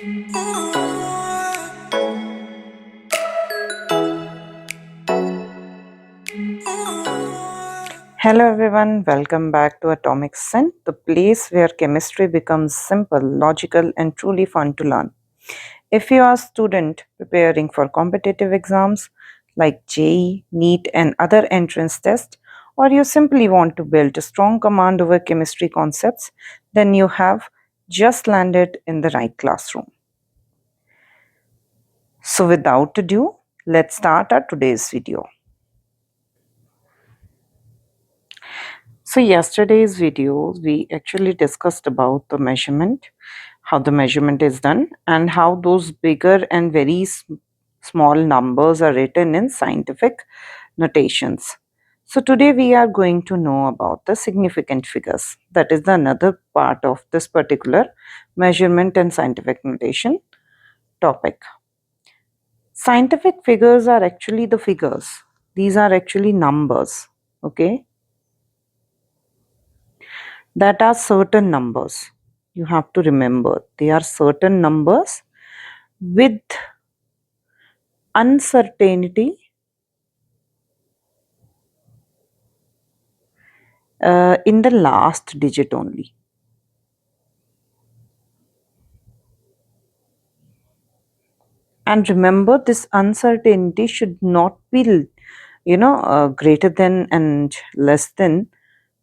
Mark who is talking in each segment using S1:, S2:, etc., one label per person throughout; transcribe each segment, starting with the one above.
S1: Hello everyone, welcome back to Atomic Scent, the place where chemistry becomes simple, logical, and truly fun to learn. If you are a student preparing for competitive exams like JEE, NEET, and other entrance tests, or you simply want to build a strong command over chemistry concepts, then you have just landed in the right classroom. So without ado, let's start our today's video. So yesterday's video, we actually discussed about the measurement, how the measurement is done, and how those bigger and very small numbers are written in scientific notations. So today we are going to know about the significant figures. That is the another part of this particular measurement and scientific notation topic. Scientific figures are actually the figures. These are actually numbers. Okay, that are certain numbers. You have to remember they are certain numbers with uncertainty in the last digit only. And remember, this uncertainty should not be, greater than and less than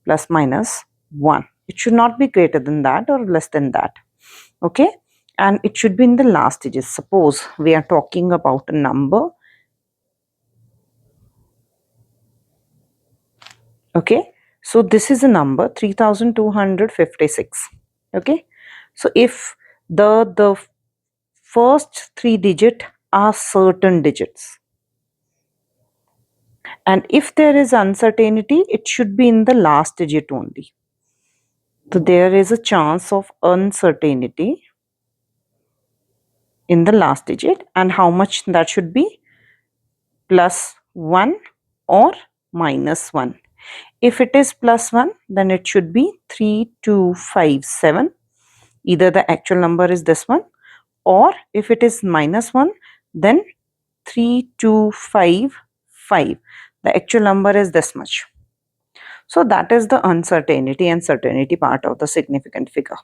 S1: plus minus 1. It should not be greater than that or less than that. Okay, and it should be in the last digit. Suppose we are talking about a number. Okay, so this is a number 3256. Okay, so if the first three digit are certain digits, and if there is uncertainty, it should be in the last digit only. So there is a chance of uncertainty in the last digit, and how much that should be? Plus 1 or minus 1. If it is plus 1, then it should be 3257. Either the actual number is this one, or if it is minus 1, then 3255. The actual number is this much. So that is the uncertainty and certainty part of the significant figure.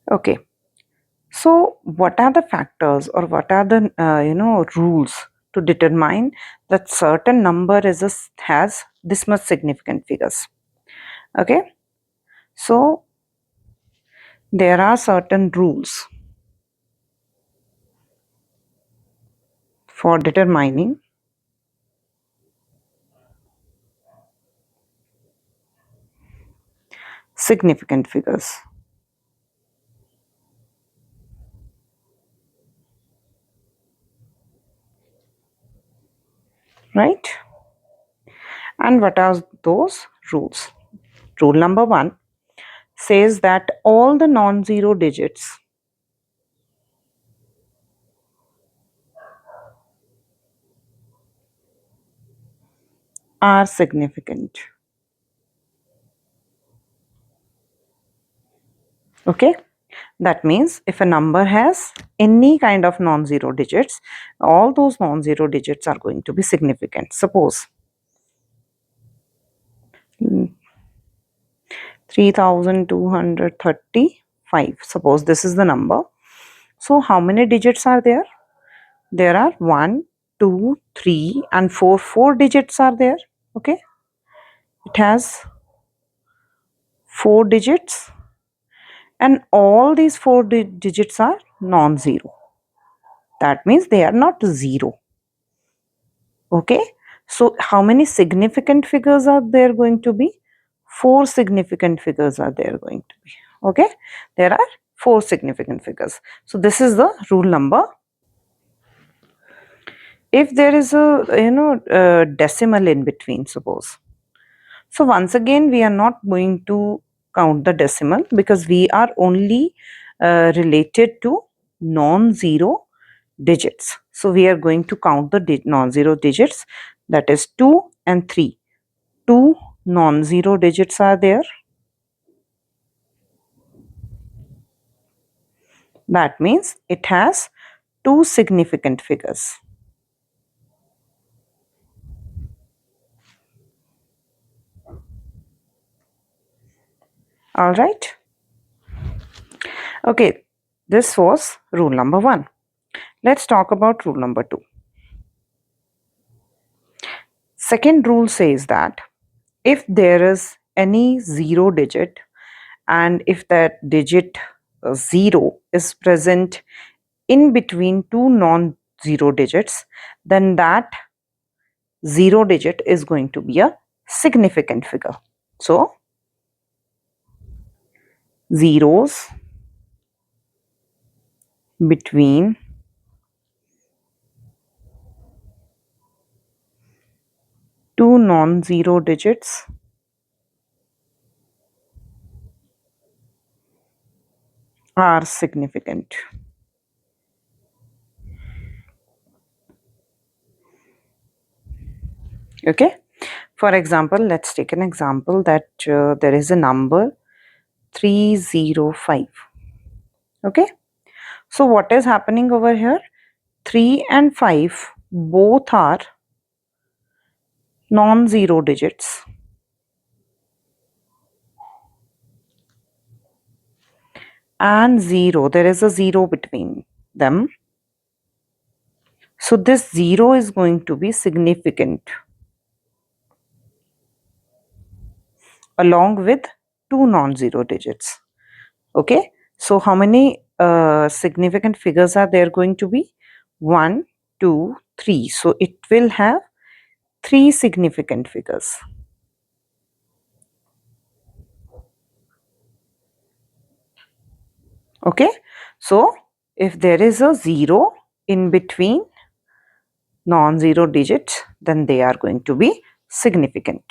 S1: Okay. So what are the factors or what are the rules to determine that certain number has this much significant figures? Okay. So there are certain rules for determining significant figures. Right? And what are those rules? Rule number 1 says that all the non-zero digits are significant. Okay, that means if a number has any kind of non-zero digits, all those non-zero digits are going to be significant. Suppose 3235. Suppose this is the number. So how many digits are there? There are 1, 2, 3 and 4. 4 digits are there. Okay, it has 4 digits, and all these 4 digits are non-zero. That means they are not zero. Okay, so how many significant figures are there going to be? 4 significant figures are there going to be. Okay, there are 4 significant figures. So this is the rule number. If there is a decimal in between, suppose, so once again we are not going to count the decimal because we are only related to non-zero digits. So we are going to count the non-zero digits, that is 2 and 3. 2 non-zero digits are there. That means it has two significant figures. All right. Okay, this was rule number 1. Let's talk about rule number 2. Second rule says that if there is any zero digit and if that digit 0 is present in between two non-zero digits, then that zero digit is going to be a significant figure. So, zeros between two non-zero digits are significant. Okay. For example, let's take an example that there is a number 305. Okay. So what is happening over here? 3 and 5 both are non-zero digits, and 0, there is a 0 between them. So this 0 is going to be significant along with two non-zero digits. Okay. So how many significant figures are there going to be? 1, 2, 3. So it will have 3 significant figures. Okay. So if there is a 0 in between non-zero digits, then they are going to be significant.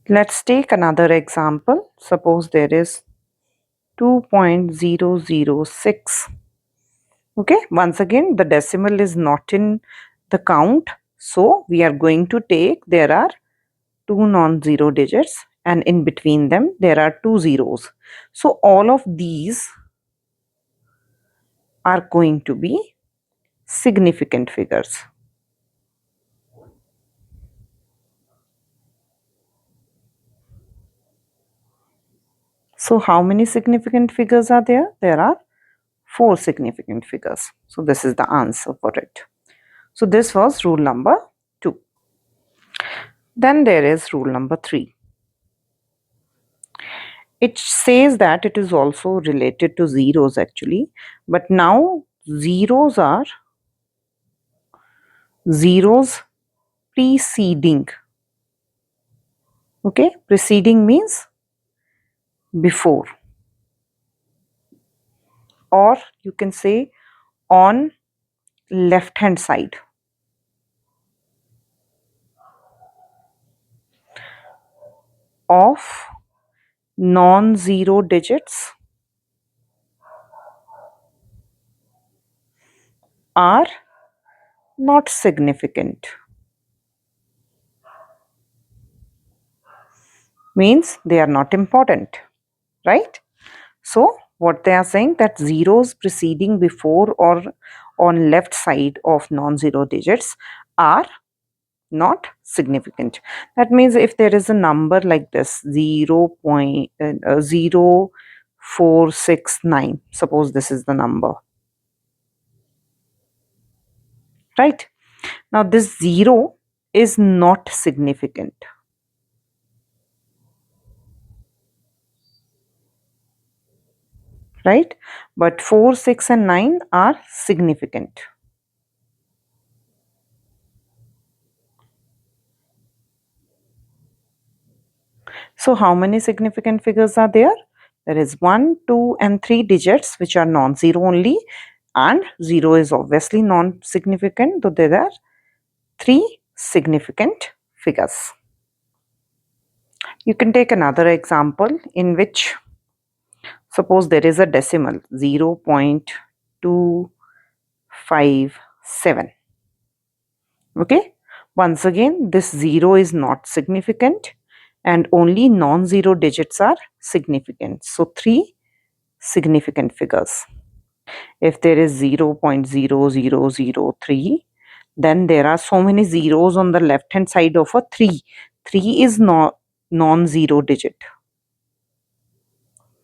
S1: Let's take another example. Suppose there is 2.006. Okay, once again the decimal is not in the count, so we are going to take, there are two non-zero digits and in between them there are two zeros. So all of these are going to be significant figures. So how many significant figures are there? There are 4 significant figures. So this is the answer for it. So this was rule number 2. Then there is rule number 3. It says that it is also related to zeros actually, but now zeros are zeros preceding. Okay, preceding means before, or you can say on left hand side of non-zero digits are not significant. Means they are not important, right? So what they are saying, that zeros preceding before or on left side of non-zero digits are not significant. That means if there is a number like this 0.0469, suppose this is the number, right? Now this 0 is not significant, right? But 4, 6 and 9 are significant. So how many significant figures are there? There is 1, 2 and 3 digits which are non-zero only, and 0 is obviously non-significant, so there are 3 significant figures. You can take another example in which, suppose there is a decimal 0.257. Okay, once again this 0 is not significant and only non-zero digits are significant. So 3 significant figures. If there is 0.0003, then there are so many zeros on the left hand side of a 3. 3 is not non-zero digit,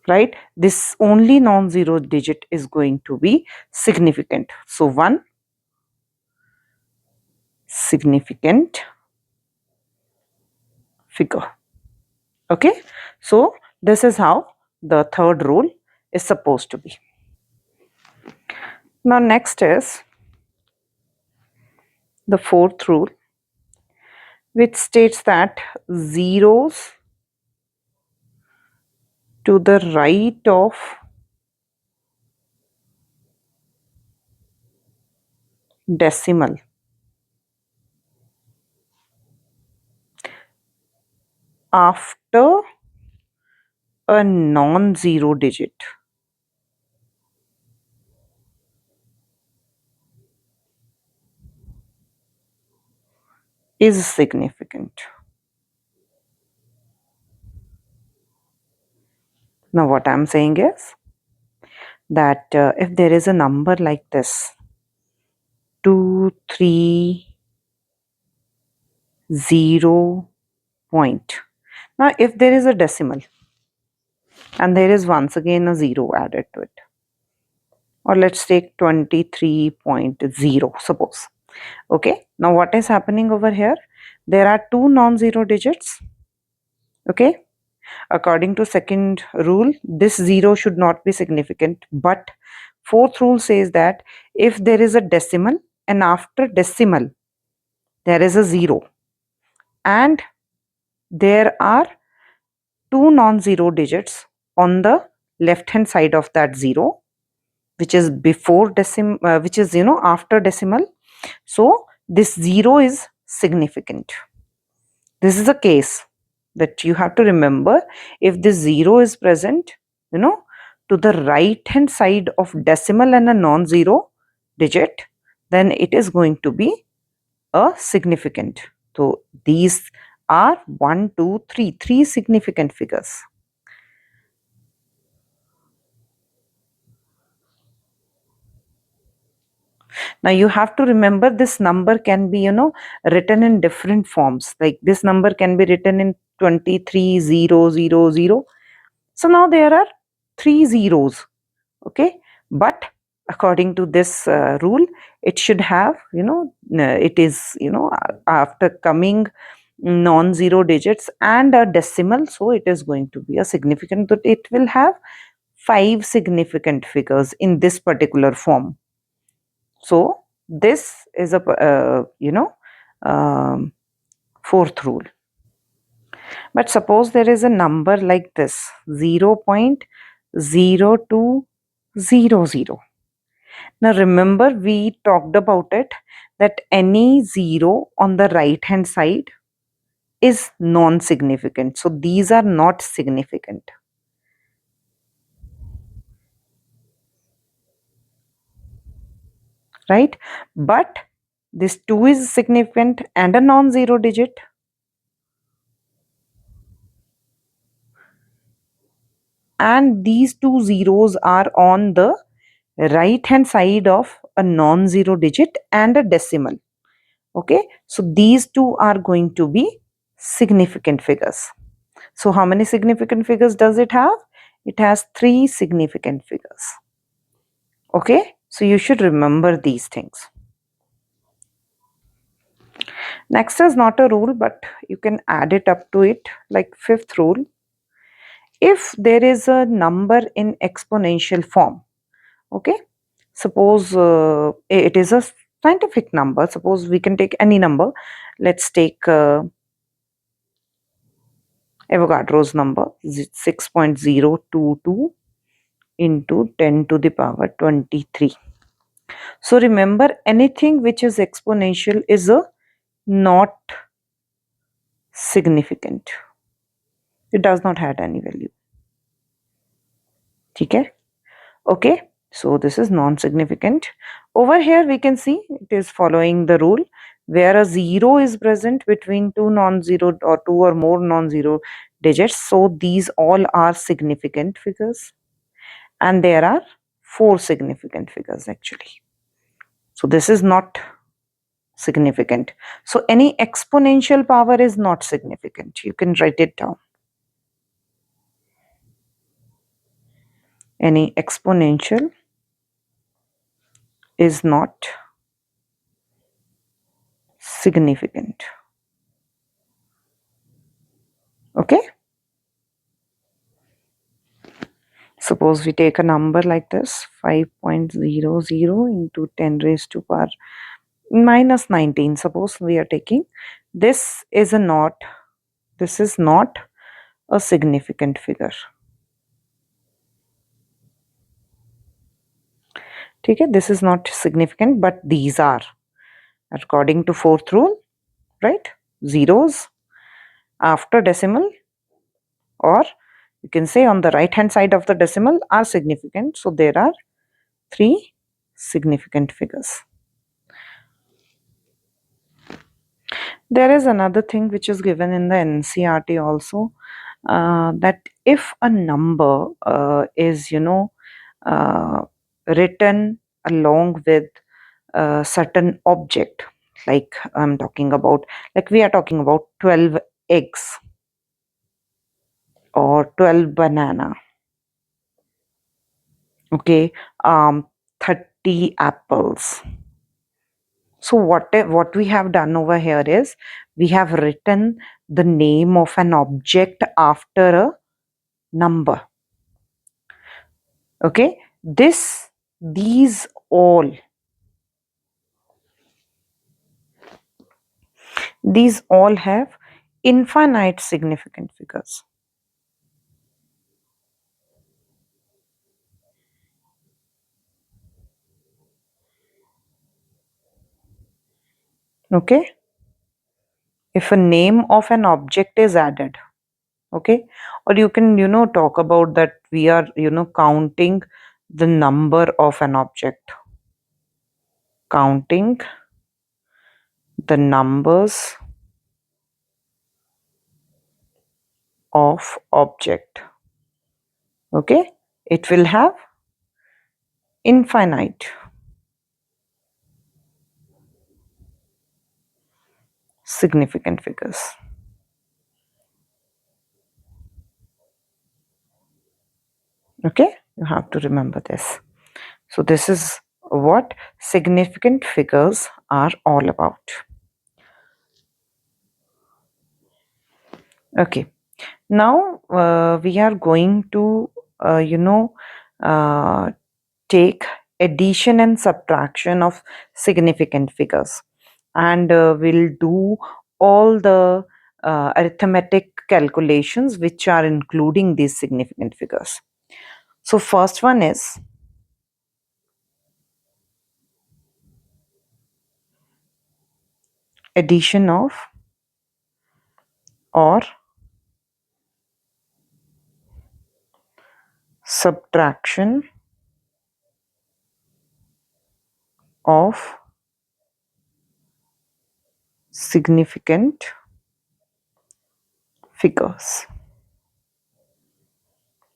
S1: right? This only non-zero digit is going to be significant. So 1 significant figure. Okay, so this is how the third rule is supposed to be. Now next is the fourth rule, which states that zeros to the right of decimal after a non-zero digit is significant. Now what I'm saying is that if there is a number like this, 230 point. Now if there is a decimal and there is once again a zero added to it, or let's take 23.0 suppose. Okay, now what is happening over here? There are two non-zero digits. Okay, according to second rule, this zero should not be significant, but fourth rule says that if there is a decimal and after decimal there is a zero and there are two non-zero digits on the left hand side of that zero, which is before decimal, which is after decimal, so this zero is significant. This is a case that you have to remember. If this zero is present, to the right hand side of decimal and a non-zero digit, then it is going to be a significant. So these are 1, 2, 3, three significant figures. Now you have to remember this number can be, written in different forms. Like this number can be written in 23,000. So now there are three zeros. Okay, but according to this rule, it should have, it is, after coming non-zero digits and a decimal, so it is going to be a significant, but it will have 5 significant figures in this particular form. So this is a fourth rule. But suppose there is a number like this, 0.0200. Now remember, we talked about it, that any zero on the right hand side is non-significant. So these are not significant. Right? But this 2 is significant and a non-zero digit. And these two zeros are on the right hand side of a non-zero digit and a decimal. Okay, so these two are going to be significant figures. So how many significant figures does it have? It has 3 significant figures. Okay, so you should remember these things. Next is not a rule, but you can add it up to it, like fifth rule. If there is a number in exponential form, okay, suppose it is a scientific number. Suppose we can take any number. Let's take Avogadro's number, 6.022 into 10 to the power 23. So remember, anything which is exponential is a not significant. It does not have any value. Okay? Okay, so this is non-significant. Over here we can see it is following the rule where a zero is present between two non-zero or two or more non-zero digits. So these all are significant figures. and there are 4 significant figures actually. So this is not significant. So any exponential power is not significant. You can write it down. Any exponential is not significant. Okay? Suppose we take a number like this, 5.00 into 10 raised to power minus 19. Suppose we are taking, this is not a significant figure. Okay, this is not significant, but these are according to fourth rule, right? Zeros after decimal, or you can say on the right hand side of the decimal, are significant. So there are 3 significant figures. There is another thing which is given in the NCRT also, that if a number is uh, written along with a certain object, like we are talking about 12 eggs or 12 banana, okay, 30 apples. So what we have done over here is we have written the name of an object after a number. Okay, these all have infinite significant figures. Okay, if a name of an object is added, okay, or you can talk about that we are counting the number of an object, counting the numbers of object. Okay, it will have infinite significant figures. Okay, you have to remember this. So this is what significant figures are all about. Okay, now we are going to uh, take addition and subtraction of significant figures, and we'll do all the arithmetic calculations which are including these significant figures. So first one is addition of or subtraction of significant figures.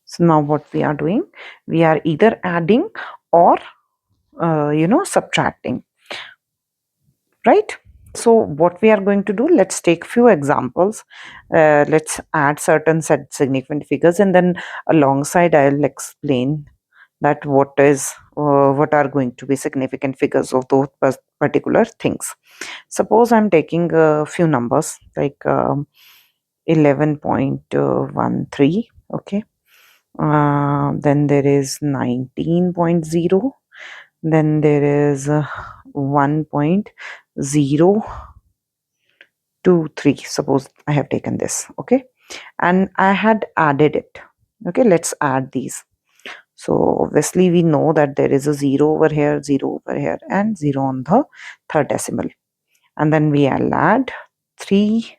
S1: So now what we are doing, we are either adding or subtracting, right? So what we are going to do, let's take few examples. Let's add certain set significant figures, and then alongside I'll explain that what are going to be significant figures of those particular things. Suppose I'm taking a few numbers like 11.13, okay, then there is 19.0, then there is 1.023. Suppose I have taken this, okay, and I had added it. Okay, let's add these. So obviously we know that there is a 0 over here, 0 over here, and 0 on the third decimal. And then we'll add 3,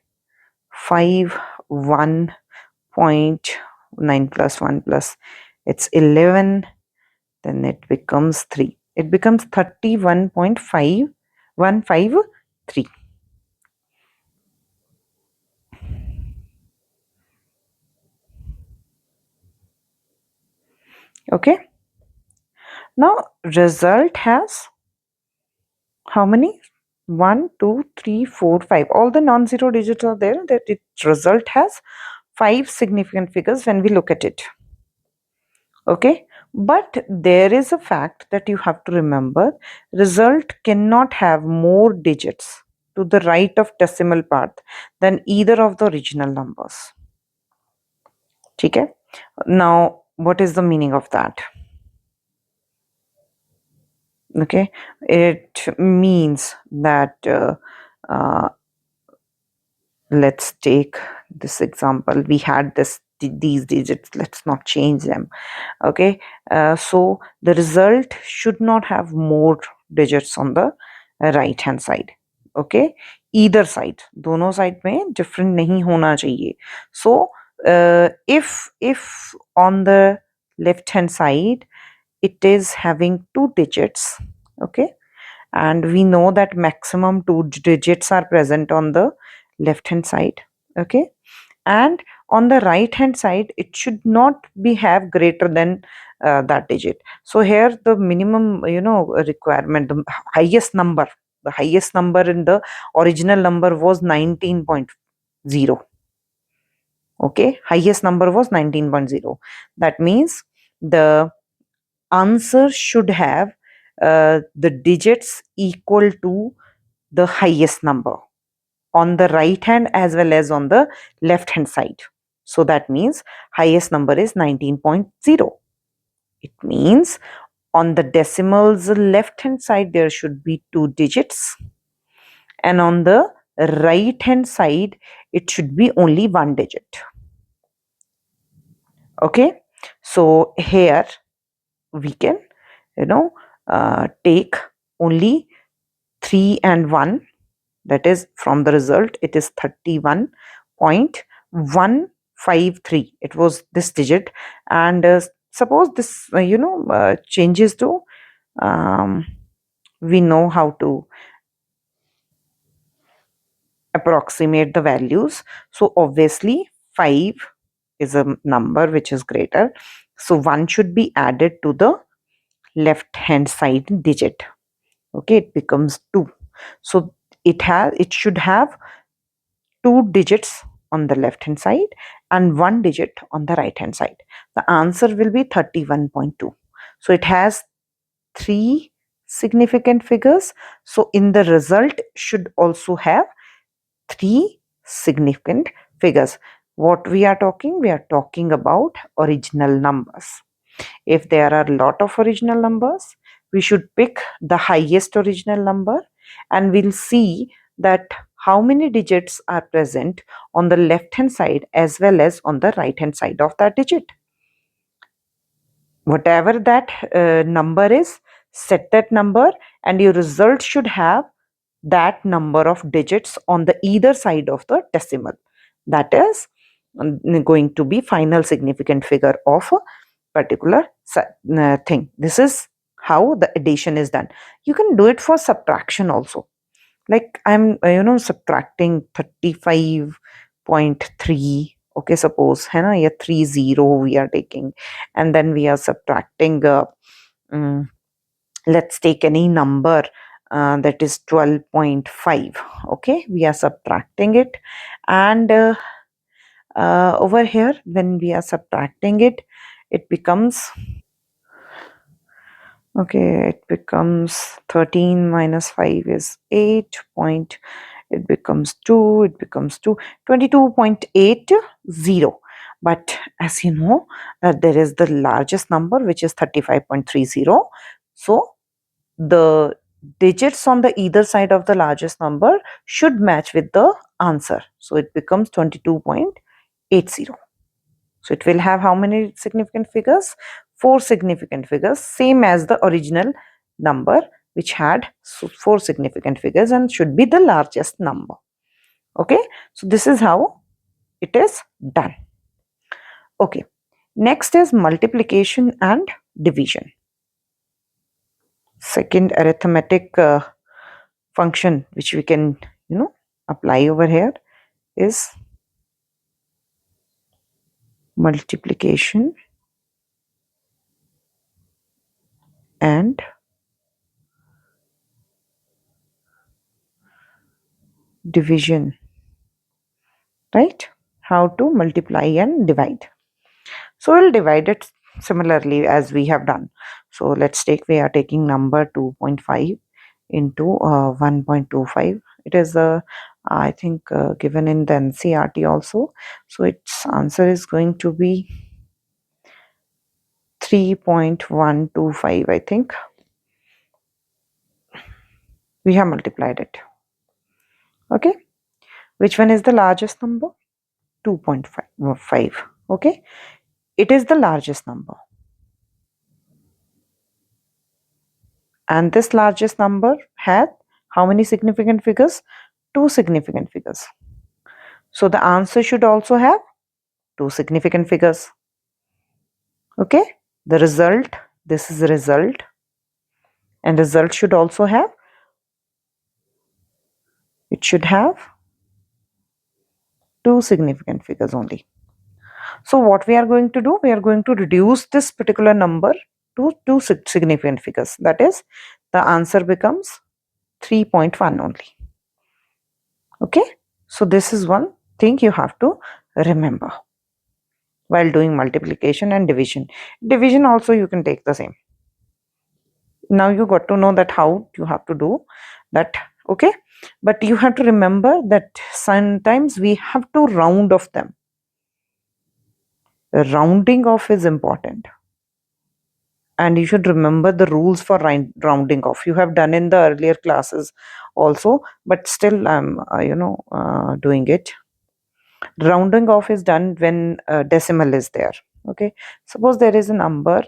S1: 5, 1.9 plus 1 plus it's 11, then it becomes 3. It becomes 31.5153. Okay, Now result has how many? 1, 2, 3, 4, 5. All the non-zero digits are there. That its result has 5 significant figures when we look at it. Okay, but there is a fact that you have to remember. Result cannot have more digits to the right of decimal part than either of the original numbers. Okay, now what is the meaning of that? Okay, it means that uh, let's take this example. We had these digits, let's not change them. Okay, so the result should not have more digits on the right hand side. Okay, either side, दोनों side में different नहीं होना चाहिए. So if on the left hand side it is having two digits, okay, and we know that maximum two digits are present on the left hand side, okay, and on the right hand side it should not be have greater than that digit. So here the minimum requirement, the highest number in the original number was 19.0. Okay, highest number was 19.0. That means the answer should have the digits equal to the highest number on the right hand as well as on the left hand side. So that means highest number is 19.0. It means on the decimals left hand side there should be two digits, and on the right hand side it should be only one digit. Okay, so here we can take only 3 and 1, that is from the result it is 31.153. It was this digit, and suppose this changes to um, we know how to approximate the values. So obviously 5 is a number which is greater, so 1 should be added to the left hand side digit. Okay, it becomes 2. So it should have two digits on the left hand side and one digit on the right hand side. The answer will be 31.2. So it has three significant figures. So in the result should also have three significant figures. What we are talking? We are talking about original numbers. If there are a lot of original numbers, we should pick the highest original number, and we'll see that how many digits are present on the left hand side as well as on the right hand side of that digit. Whatever that number is, set that number, and your result should have that number of digits on the either side of the decimal. That is going to be final significant figure of a particular thing. This is how the addition is done. You can do it for subtraction also. Like I'm subtracting 35.3. Okay, suppose है ना, ये 30 we are taking, and then we are subtracting um, let's take any number that is 12.5. Okay, we are subtracting it, and over here when we are subtracting it, it becomes, okay, it becomes 13 minus 5 is 8 point, it becomes 2, it becomes 22.80. But as you know, there is the largest number which is 35.30. So the digits on the either side of the largest number should match with the answer. So it becomes 22.80. So it will have how many significant figures? 4 significant figures, same as the original number which had 4 significant figures and should be the largest number. Okay, so this is how it is done. Okay, next is multiplication and division. Second arithmetic function which we can apply over here is multiplication and division, right? How to multiply and divide. So we'll divide it similarly as we have done. So let's take, we are taking number 2.5 into 1.25. It is I think given in the NCERT also. So its answer is going to be 3.125, I think. We have multiplied it. Okay. Which one is the largest number? 2.5. Okay. It is the largest number. And this largest number had how many significant figures? Two significant figures. So the answer should also have two significant figures. Okay. The result, this is the result. And result should also have, it should have two significant figures only. So what we are going to do, we are going to reduce this particular number to two significant figures. That is, the answer becomes 3.1 only. Okay. So this is one thing you have to remember while doing multiplication and division. Division also you can take the same. Now you got to know that how you have to do that. Okay. But you have to remember that sometimes we have to round off them. Rounding off is important. And you should remember the rules for rounding off. You have done in the earlier classes also, but still I'm doing it. Rounding off is done when decimal is there. Okay, suppose there is a number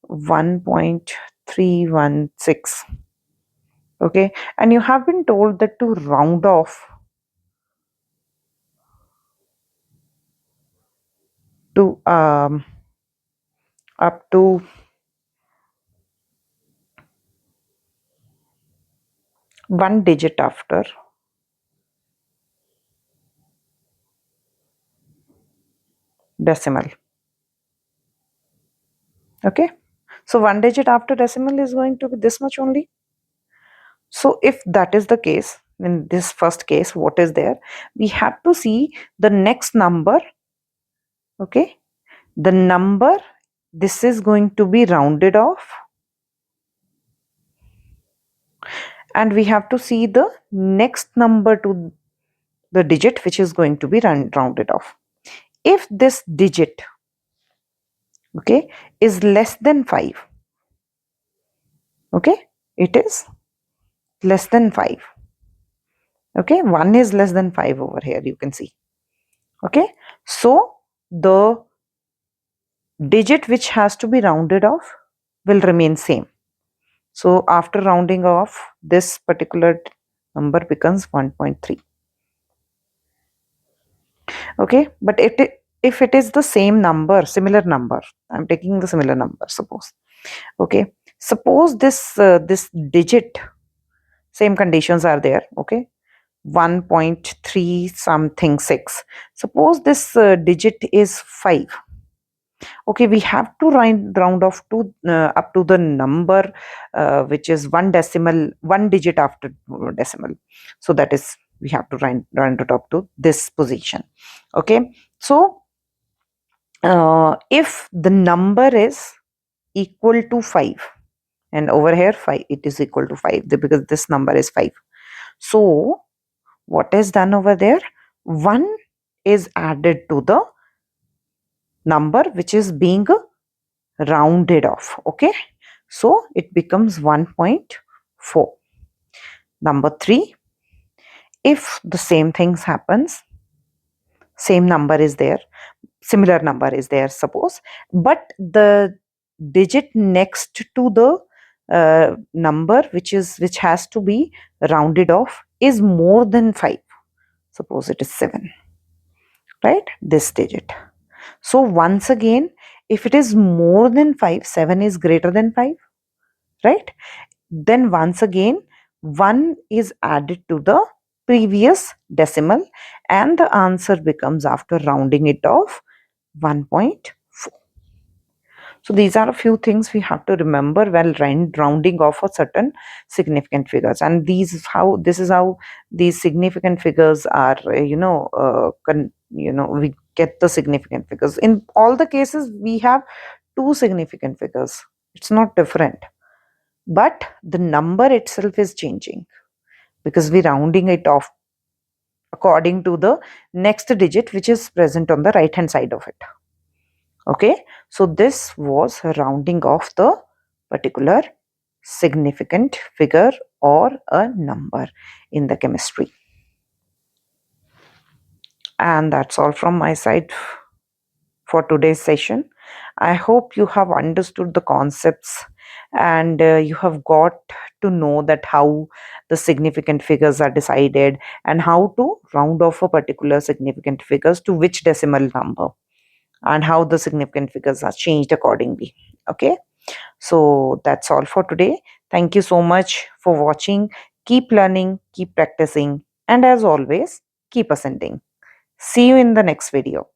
S1: 1.316. Okay, and you have been told that to round off to up to one digit after decimal. Okay, so one digit after decimal is going to be this much only. So if that is the case, in this first case, what is there? We have to see the next number. Okay, the number, this is going to be rounded off, and we have to see the next number to the digit which is going to be rounded off. If this digit, okay, is less than 5, okay, it is less than 5. Okay, 1 is less than 5 over here, you can see. Okay, so the digit which has to be rounded off will remain same. So after rounding off, this particular number becomes 1.3. Okay, but if it is the same number, similar number, I'm taking the similar number, suppose. Okay, suppose this this digit, same conditions are there. Okay, 1.3 something 6. Suppose this digit is 5. Okay, we have to round off to up to the number which is one digit after decimal. So that is, we have to round it up to this position. Okay, so if the number is equal to 5, and over here 5, it is equal to 5 because this number is 5. So what is done over there? 1 is added to the number which is being rounded off. Okay, so it becomes 1.4. Number 3, if the same things happens, same number is there, similar number is there, suppose, but the digit next to the number which has to be rounded off is more than 5. Suppose it is 7, right? This digit. So once again, if it is more than 5, 7 is greater than 5, right? Then once again 1 is added to the previous decimal, and the answer becomes, after rounding it off, 1.4. So these are a few things we have to remember while rounding off a certain significant figures, and this is how these significant figures are, we get the significant figures. In all the cases, we have two significant figures. It's not different, but the number itself is changing because we're rounding it off according to the next digit which is present on the right hand side of it. Okay, so this was rounding off the particular significant figure or a number in the chemistry. And that's all from my side for today's session. I hope you have understood the concepts, and you have got to know that how the significant figures are decided and how to round off a particular significant figures to which decimal number, and how the significant figures are changed accordingly. Okay, so that's all for today. Thank you so much for watching. Keep learning, keep practicing, and as always, keep ascending. See you in the next video.